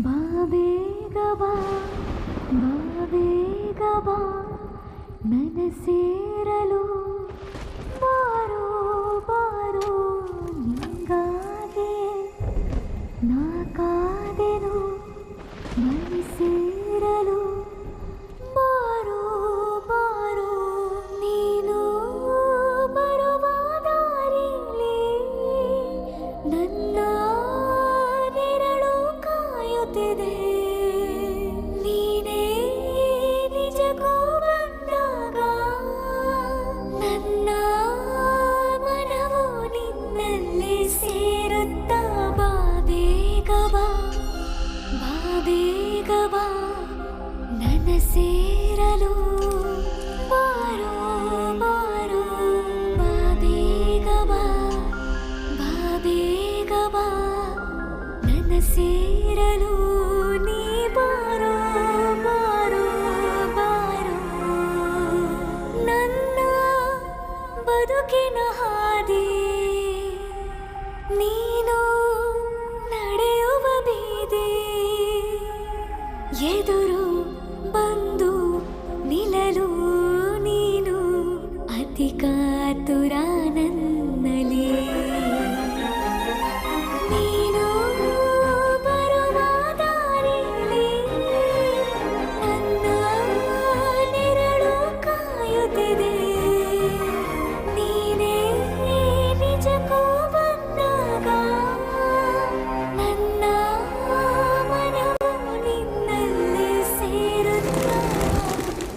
ಬಾ ಬೇಗ ಬಾ ಬಾ ಬೇಗ ಬಾ ನನ್ನ ಸೇರಲು ಬಾರೋ ಬಾರೋ ನಿಂಗಾಗೆ ನಾ ಕಾದೆನು ಮೈ ಸೇರಲು ಬಾರೋ ಬಾರೋ ನೀನು ಬರುವ ದಾರಿಲಿ ನನ್ನ ನೆರಳು ಕಾಯುತ್ತಿದೆ ನೀನೇ ನಿಜಕ್ಕೂ ಬಂದಾಗ ನನ್ನ ಮನವು ನಿನ್ನಲ್ಲಿ ಸೇರುತ್ತಾ ಬಾ ಬೇಗ ಬಾ ಬಾ ಬೇಗ ಬಾ ನನ್ನ ಸೇರಲು ಬಾರೋ ಬಾರೋ ಬಾ ಬೇಗ ಬಾ ಬಾ ಬೇಗ ಬಾ ನನ್ನ ಸೇರಲು ನೀ ಬಾರೋ ಬಾರೋ ಬಾರೋ ನನ್ನ ಬದುಕಿನ ಹಾದಿ ನೀನು ನಡೆಯುವ ಬೀದಿ ಎದುರು ಬಂದು ನಿಲ್ಲಲು ನೀನು ಅತಿ ಕಾತುರ